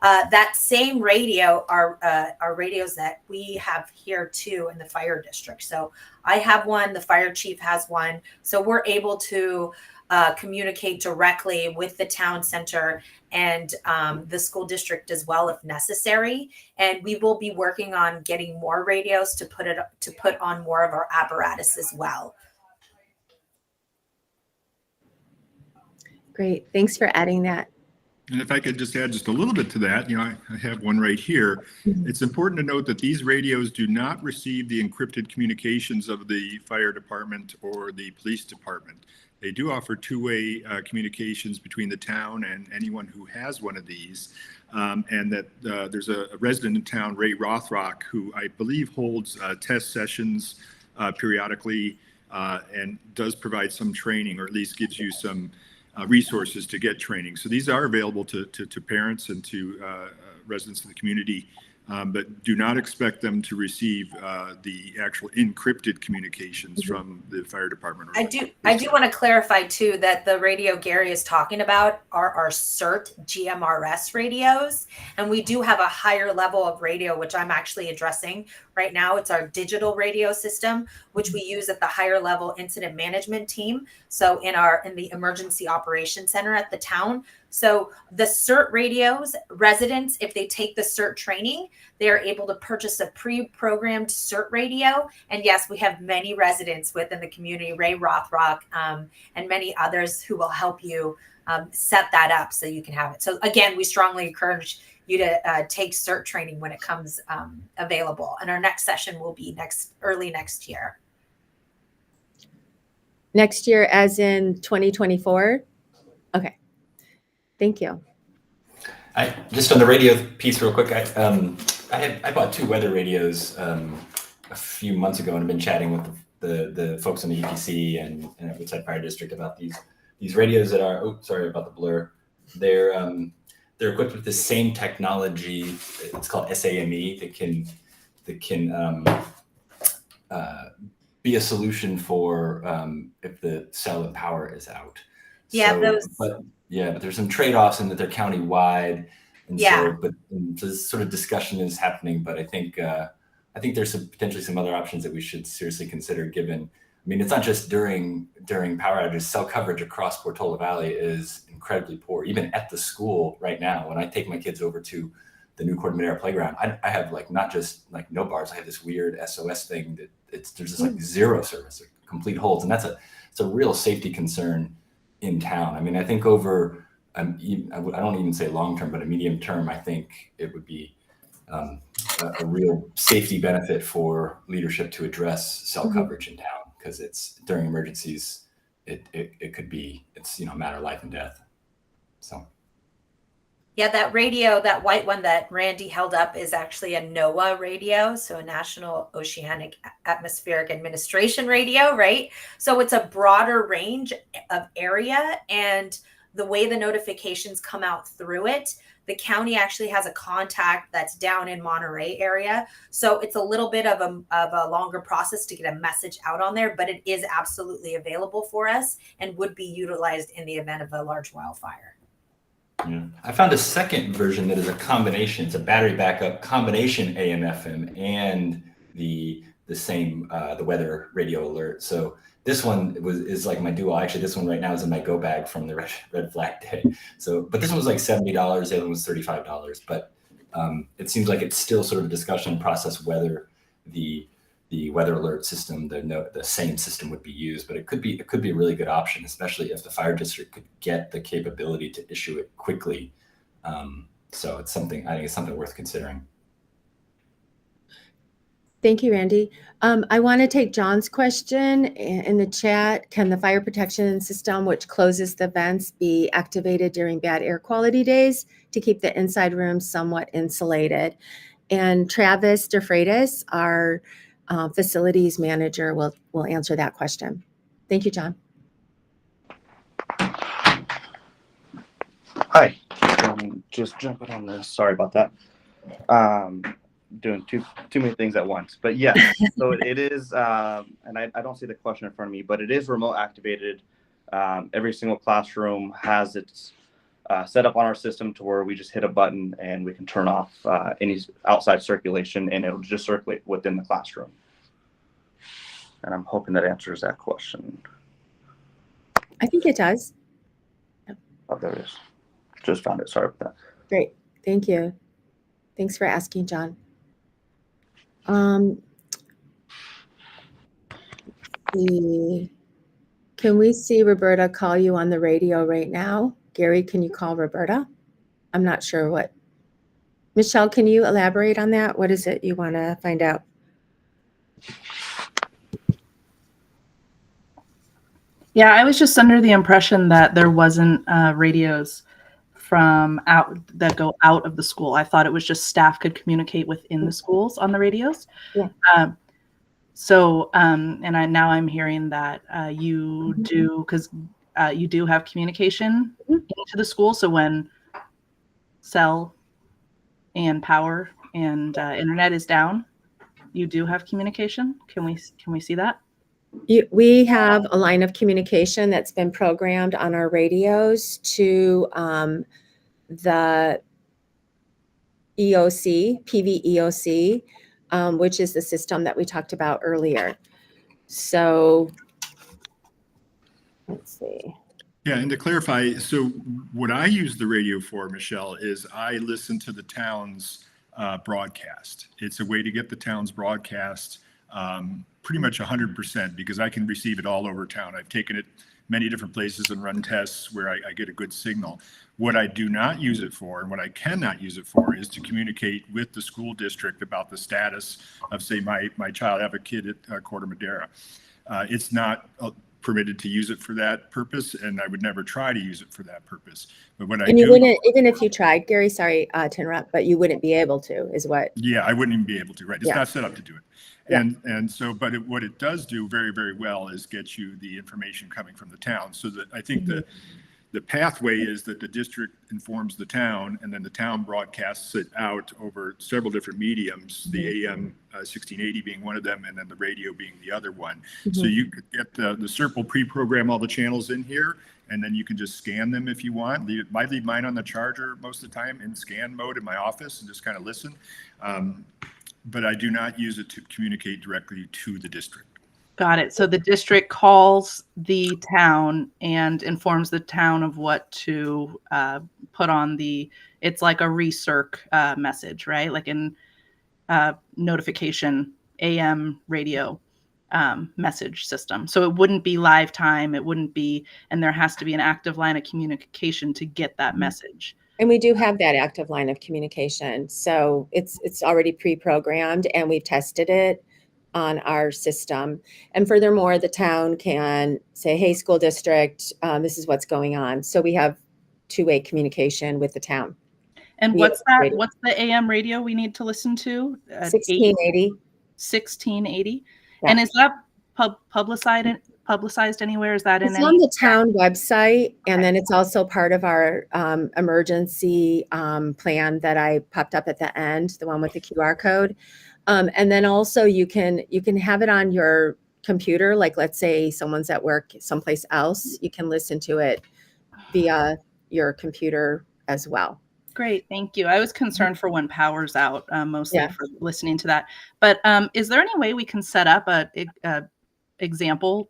that same radio are radios that we have here too in the fire district. So I have one, the fire chief has one. So we're able to communicate directly with the town center and the school district as well if necessary. And we will be working on getting more radios to put on more of our apparatus as well. Great. Thanks for adding that. And if I could just add just a little bit to that, I have one right here. It's important to note that these radios do not receive the encrypted communications of the fire department or the police department. They do offer two-way communications between the town and anyone who has one of these. And that there's a resident in town, Ray Rothrock, who I believe holds test sessions periodically and does provide some training, or at least gives you some resources to get training. So these are available to parents and to residents of the community, but do not expect them to receive the actual encrypted communications from the fire department. I do want to clarify too that the radio Gary is talking about are our CERT GMRS radios, and we do have a higher level of radio, which I'm actually addressing right now. It's our digital radio system, which we use at the higher level incident management team. So in the emergency operations center at the town. So the CERT radios, residents, if they take the CERT training, they are able to purchase a pre-programmed CERT radio. And yes, we have many residents within the community, Ray Rothrock, and many others who will help you set that up so you can have it. So again, we strongly encourage you to take CERT training when it comes available. And our next session will be early next year. Next year, as in 2024? Okay. Thank you. I just on the radio piece real quick. I bought 2 weather radios a few months ago and I've been chatting with the folks in the EPC and Woodside Fire District about these radios that are, oh, sorry about the blur. They're equipped with the same technology. It's called SAME that can be a solution for if the cell and power is out. Yeah, but there's some trade-offs in that they're county-wide, and so this sort of discussion is happening. But I think there's potentially some other options that we should seriously consider. Given, I mean, it's not just during power outages. Cell coverage across Portola Valley is incredibly poor. Even at the school right now, when I take my kids over to the new Corte Madera playground, I have not just no bars. I have this weird SOS thing that there's just zero service, complete holds, and it's a real safety concern in town. I mean, I think over, I don't even say long term, but a medium term, I think it would be a real safety benefit for leadership to address cell coverage in town, because it's during emergencies, it could be, it's a matter of life and death. So. Yeah, that radio, that white one that Randy held up is actually a NOAA radio, so a National Oceanic Atmospheric Administration radio, right? So it's a broader range of area, and the way the notifications come out through it, the county actually has a contact that's down in Monterey area. So it's a little bit of a longer process to get a message out on there, but it is absolutely available for us and would be utilized in the event of a large wildfire. Yeah. I found a second version that is a combination. It's a battery backup combination AM FM and the same the weather radio alert. So this one is like my dual. Actually, this one right now is in my go bag from the red flag day. So, but this one was like $70. The other one was $35. But it seems like it's still sort of a discussion process whether the weather alert system, the same system would be used, but it could be a really good option, especially if the fire district could get the capability to issue it quickly. So it's something, I think it's something worth considering. Thank you, Randy. I want to take John's question in the chat. Can the fire protection system, which closes the vents, be activated during bad air quality days to keep the inside rooms somewhat insulated? And Travis DeFreitas, our facilities manager, will answer that question. Thank you, John. Hi, just jumping on this. Sorry about that. doing too many things at once. But yes, so it is, and I don't see the question in front of me, but it is remote activated. Every single classroom has its set up on our system to where we just hit a button and we can turn off any outside circulation, and it'll just circulate within the classroom. And I'm hoping that answers that question. I think it does. Oh, there it is. Just found it. Sorry about that. Great. Thank you. Thanks for asking, John. Can we see Roberta call you on the radio right now? Gary, can you call Roberta? I'm not sure what. Michelle, can you elaborate on that? What is it you want to find out? Yeah, I was just under the impression that there wasn't radios from out that go out of the school. I thought it was just staff could communicate within the schools on the radios. Yeah. Now I'm hearing that you do, because you do have communication into the school. So when cell and power and internet is down, you do have communication. Can we see that? We have a line of communication that's been programmed on our radios to the EOC, PVEOC, which is the system that we talked about earlier. So let's see. Yeah, and to clarify, so what I use the radio for, Michelle, is I listen to the town's broadcast. It's a way to get the town's broadcast pretty much 100% because I can receive it all over town. I've taken it many different places and run tests where I get a good signal. What I do not use it for, and what I cannot use it for, is to communicate with the school district about the status of, say, my child. I have a kid at Corte Madera. It's not permitted to use it for that purpose, and I would never try to use it for that purpose. But what you wouldn't, even if you tried, Gary, sorry to interrupt, but you wouldn't be able to, is what? Yeah, I wouldn't even be able to, right? It's not set up to do it. Yeah. And so, but what it does do very, very well is get you the information coming from the town. So that I think the pathway is that the district informs the town, and then the town broadcasts it out over several different mediums, the AM 1680 being one of them, and then the radio being the other one. So you could get the CERP will pre-program all the channels in here, and then you can just scan them if you want. I leave mine on the charger most of the time in scan mode in my office and just kind of listen. But I do not use it to communicate directly to the district. Got it. So the district calls the town and informs the town of what to put on the, it's like a recirc message, right? Like in notification AM radio message system. So it wouldn't be live time. It wouldn't be, and there has to be an active line of communication to get that message. And we do have that active line of communication. So it's already pre-programmed and we've tested it on our system. And furthermore, the town can say, hey, school district, this is what's going on. So we have two-way communication with the town. And what's that? Radio. What's the AM radio we need to listen to? 1680. 1680. Yeah. And is that publicized anywhere? Is that it's on the town website, and then it's also part of our emergency plan that I popped up at the end, the one with the QR code. And then also you can have it on your computer, like let's say someone's at work someplace else, you can listen to it via your computer as well. Great, thank you. I was concerned for when power's out, mostly for listening to that. But is there any way we can set up a example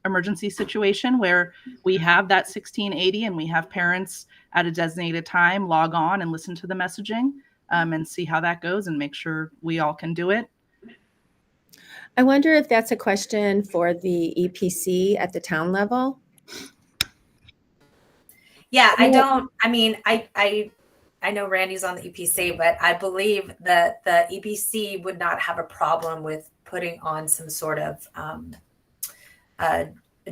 emergency situation where we have that 1680 and we have parents at a designated time log on and listen to the messaging and see how that goes and make sure we all can do it? I wonder if that's a question for the EPC at the town level. Yeah, I know Randy's on the EPC, but I believe that the EPC would not have a problem with putting on some sort of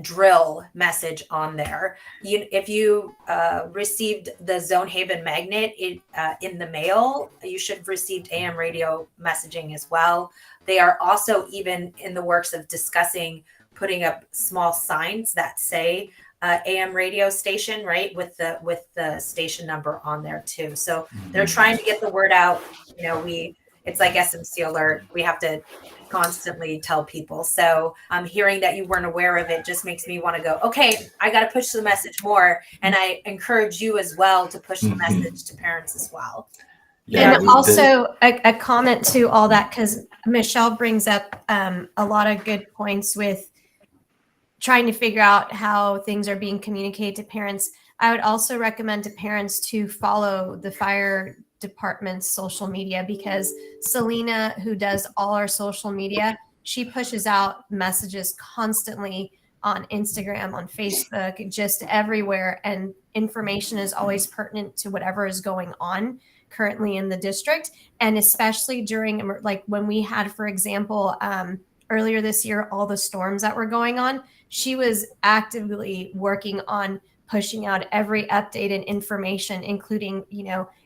drill message on there. If you received the Zone Haven magnet in the mail, you should have received AM radio messaging as well. They are also even in the works of discussing putting up small signs that say AM radio station, right, with the station number on there too. So they're trying to get the word out. it's like SMC alert. We have to constantly tell people. So hearing that you weren't aware of it just makes me want to go, okay, I got to push the message more. And I encourage you as well to push the message to parents as well. Yeah, and also a comment to all that, because Michelle brings up a lot of good points with trying to figure out how things are being communicated to parents. I would also recommend to parents to follow the fire department's social media, because Selena, who does all our social media, she pushes out messages constantly on Instagram, on Facebook, just everywhere. And information is always pertinent to whatever is going on currently in the district. And especially during, like when we had, for example, earlier this year, all the storms that were going on, she was actively working on pushing out every updated information, including,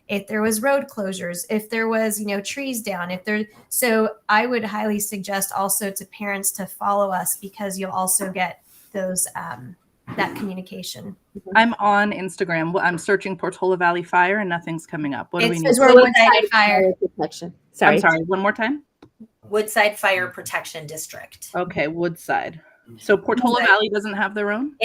if there was road closures, if there was, trees down, so I would highly suggest also to parents to follow us, because you'll also get those, that communication. I'm on Instagram. I'm searching Portola Valley Fire and nothing's coming up. What do we need? Because we're Woodside Fire Protection. I'm sorry, one more time. Woodside Fire Protection District. Okay, Woodside. So Portola Valley doesn't have their own?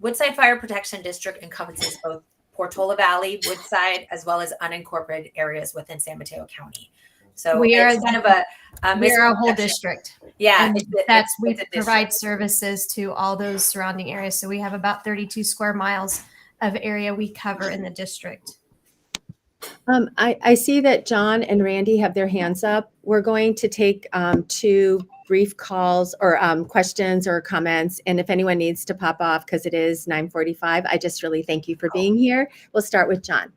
Woodside Fire Protection District encompasses both Portola Valley, Woodside, as well as unincorporated areas within San Mateo County. So we are kind of we're a whole district. Yeah, and we provide services to all those surrounding areas. So we have about 32 square miles of area we cover in the district. I see that John and Randy have their hands up. We're going to take 2 brief calls or questions or comments. And if anyone needs to pop off, because it is 9:45, I just really thank you for being here. We'll start with John.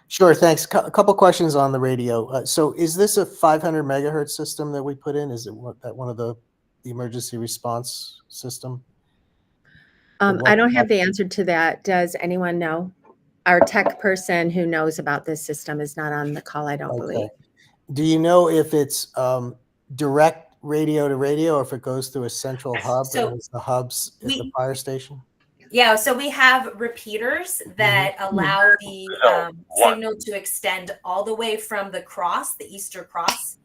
Sure, thanks. A couple questions on the radio. So is this a 500 megahertz system that we put in? Is it one of the emergency response system? I don't have the answer to that. Does anyone know? Our tech person who knows about this system is not on the call, I don't believe. Do you know if it's direct radio to radio, or if it goes through a central hub, and it's the hubs at the fire station? Yeah, so we have repeaters that allow the signal to extend all the way from the cross, the Easter Cross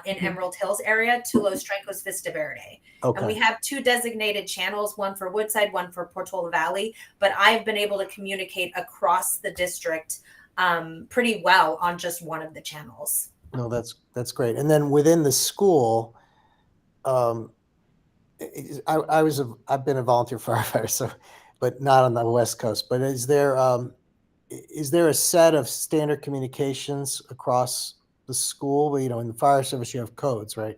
in Emerald Hills area, to Los Trancos Vista Verde. Okay. And we have 2 designated channels, one for Woodside, one for Portola Valley, but I've been able to communicate across the district pretty well on just one of the channels. No, that's great. And then within the school, I've been a volunteer firefighter, so, but not on the West Coast. But is there a set of standard communications across the school? In the fire service, you have codes, right?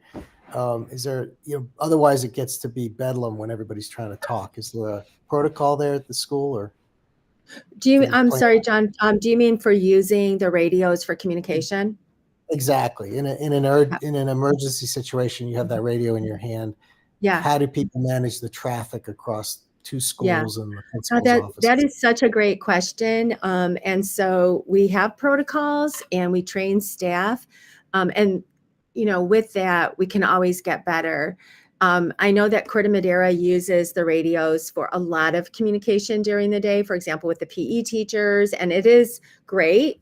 Is there, otherwise it gets to be bedlam when everybody's trying to talk. Is there a protocol there at the school, or? I'm sorry, John. Do you mean for using the radios for communication? Exactly. In an emergency situation, you have that radio in your hand. Yeah. How do people manage the traffic across 2 schools and the principal's office? That is such a great question. And so we have protocols and we train staff. And, with that, we can always get better. I know that Corte Madera uses the radios for a lot of communication during the day, for example, with the PE teachers, and it is great.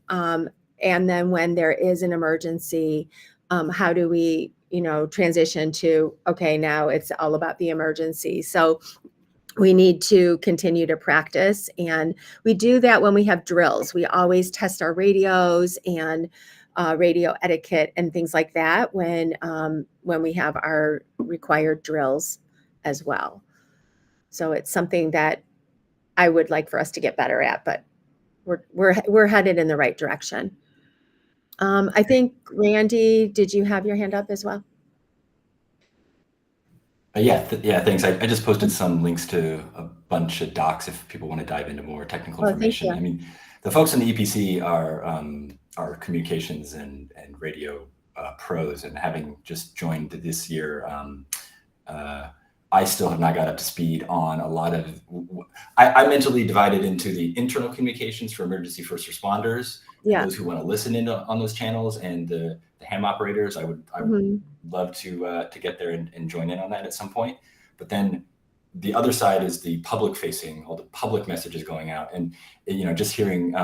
And then when there is an emergency, how do we, transition to, okay, now it's all about the emergency. So we need to continue to practice. And we do that when we have drills. We always test our radios and radio etiquette and things like that when we have our required drills as well. So it's something that I would like for us to get better at, but we're headed in the right direction. I think, Randy, did you have your hand up as well? Yeah, thanks. I just posted some links to a bunch of docs if people want to dive into more technical information. I mean, the folks in the EPC are communications and radio pros, and having just joined this year, I still have not got up to speed on a lot of. I mentally divided into the internal communications for emergency first responders, those who want to listen in on those channels, and the ham operators. I would love to get there and join in on that at some point. But then the other side is the public facing, all the public messages going out, and just hearing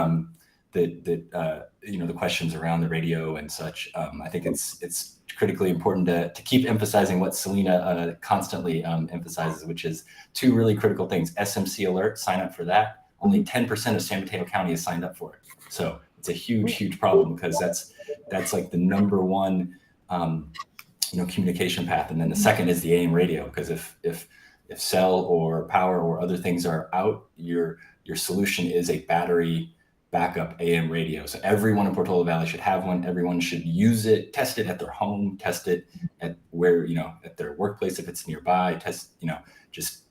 the questions around the radio and such. I think it's critically important to keep emphasizing what Selena constantly emphasizes, which is two really critical things. SMC alert, sign up for that. Only 10% of San Mateo County is signed up for it. So it's a huge problem, because that's like the number one communication path. And then the second is the AM radio, because if cell or power or other things are out, your solution is a battery backup AM radio. So everyone in Portola Valley should have one. Everyone should use it, test it at their home, test it at where, at their workplace if it's nearby, just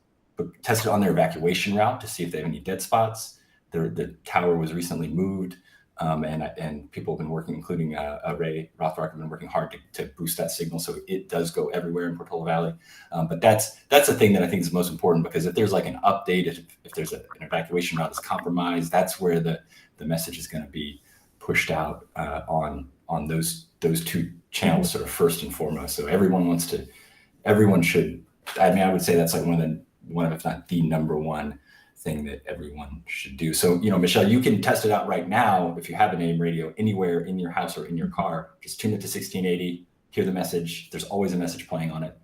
test it on their evacuation route to see if they have any dead spots. The tower was recently moved, and people have been working, including Ray Rothrock, have been working hard to boost that signal, so it does go everywhere in Portola Valley. But that's the thing that I think is most important, because if there's like an update, if there's an evacuation route that's compromised, that's where the message is going to be pushed out on those two channels sort of first and foremost. So everyone should. I mean, I would say that's like one of if not the number one thing that everyone should do. So, Michelle, you can test it out right now. If you have an AM radio anywhere in your house or in your car, just tune it to 1680, hear the message. There's always a message playing on it.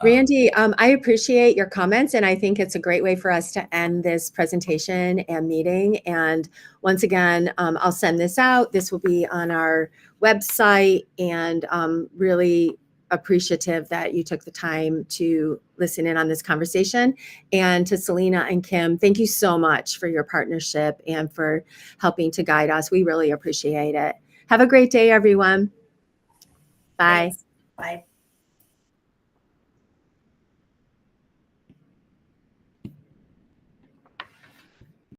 Randy, I appreciate your comments, and I think it's a great way for us to end this presentation and meeting. And once again, I'll send this out. This will be on our website, and really appreciative that you took the time to listen in on this conversation. And to Selena and Kim, thank you so much for your partnership and for helping to guide us. We really appreciate it. Have a great day, everyone. Bye. Thanks. Bye.